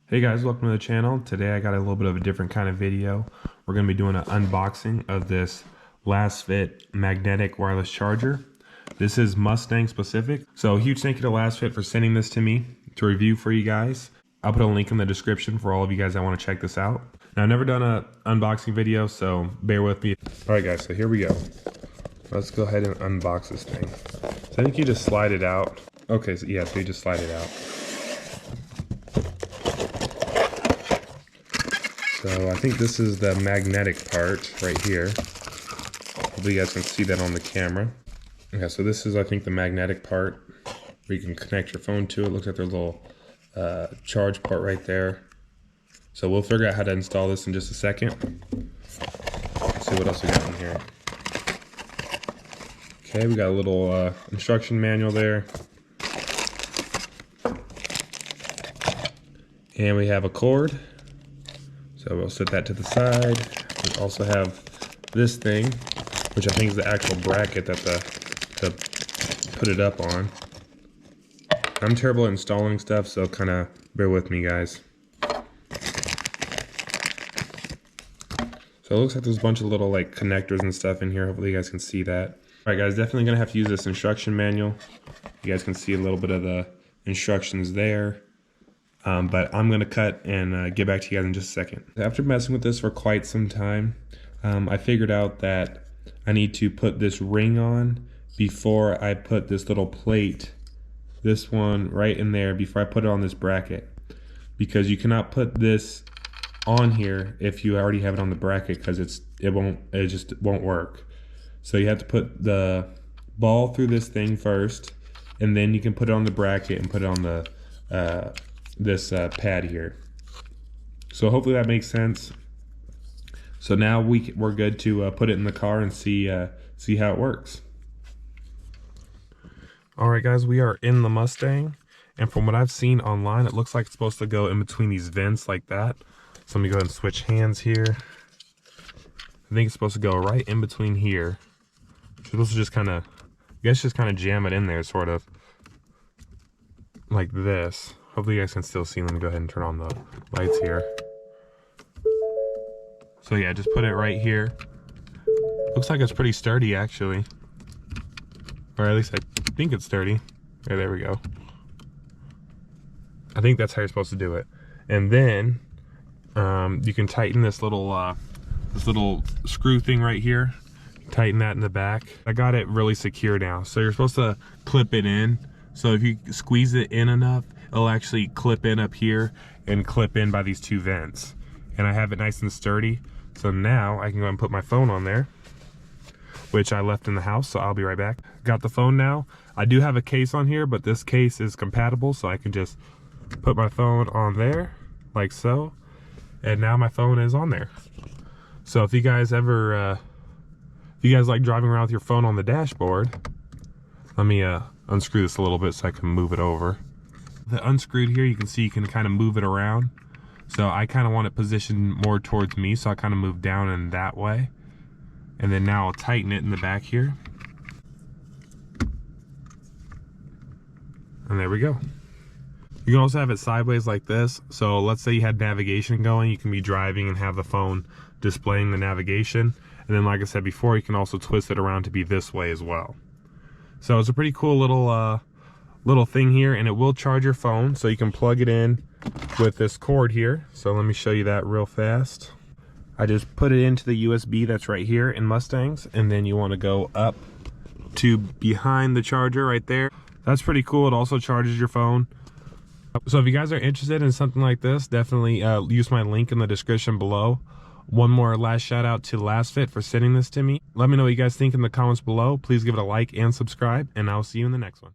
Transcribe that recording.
Hey guys, welcome to the channel. Today I got a little bit of a different kind of video. We're going to be doing an unboxing of this LASFIT magnetic wireless charger. This is Mustang specific. So huge thank you to LASFIT for sending this to me to review for you guys. I'll put a link in the description for all of you guys that want to check this out. Now I've never done an unboxing video, so bear with me. Alright guys, so here we go. Let's go ahead and unbox this thing. So I think you just slide it out. Okay, so yeah, so you just slide it out. So I think this is the magnetic part right here. Hopefully you guys can see that on the camera. Okay, so this is I think the magnetic part where you can connect your phone to. It looks like there's a little charge port right there. So we'll figure out how to install this in just a second. Let's see what else we got in here. Okay, we got a little instruction manual there. And we have a cord. So we'll set that to the side. We also have this thing, which I think is the actual bracket that to put it up on. I'm terrible at installing stuff, so kind of bear with me, guys. So it looks like there's a bunch of little like connectors and stuff in here. Hopefully you guys can see that. All right, guys, definitely gonna have to use this instruction manual. You guys can see a little bit of the instructions there. But I'm going to cut and get back to you guys in just a second. After messing with this for quite some time, I figured out that I need to put this ring on before I put this little plate, this one right in there, before I put it on this bracket. Because you cannot put this on here if you already have it on the bracket, because it just won't work. So you have to put the ball through this thing first, and then you can put it on the bracket and put it on the this pad here. So hopefully that makes sense. So now we're good to put it in the car and see how it works. All right, guys, we are in the Mustang, and from what I've seen online, it looks like it's supposed to go in between these vents like that. So let me go ahead and switch hands here. I think it's supposed to go right in between here. It's supposed to just kind of, I guess, just kind of jam it in there, sort of like this. Hopefully you guys can still see. Let me go ahead and turn on the lights here. So yeah, just put it right here. Looks like it's pretty sturdy actually. Or at least I think it's sturdy. There we go. I think that's how you're supposed to do it. And then you can tighten this little screw thing right here. Tighten that in the back. I got it really secure now. So you're supposed to clip it in. So if you squeeze it in enough, it'll actually clip in up here and clip in by these two vents. And I have it nice and sturdy. So now I can go and put my phone on there, which I left in the house, so I'll be right back. Got the phone now. I do have a case on here, but this case is compatible, so I can just put my phone on there, like so. And now my phone is on there. So if you guys ever, if you guys like driving around with your phone on the dashboard, let me unscrew this a little bit so I can move it over. The unscrewed here, you can see you can kind of move it around. So I kind of want it positioned more towards me, so I kind of move down in that way. And then now I'll tighten it in the back here. And there we go. You can also have it sideways like this. So let's say you had navigation going, you can be driving and have the phone displaying the navigation. And then like I said before, you can also twist it around to be this way as well. So it's a pretty cool little thing here, and it will charge your phone, so you can plug it in with this cord here. So let me show you that real fast. I just put it into the USB that's right here in Mustangs, and then you want to go up to behind the charger right there. That's pretty cool. It also charges your phone. So if you guys are interested in something like this, definitely use my link in the description below. One more last shout out to LASFIT for sending this to me. Let me know what you guys think in the comments below. Please give it a like and subscribe, and I'll see you in the next one.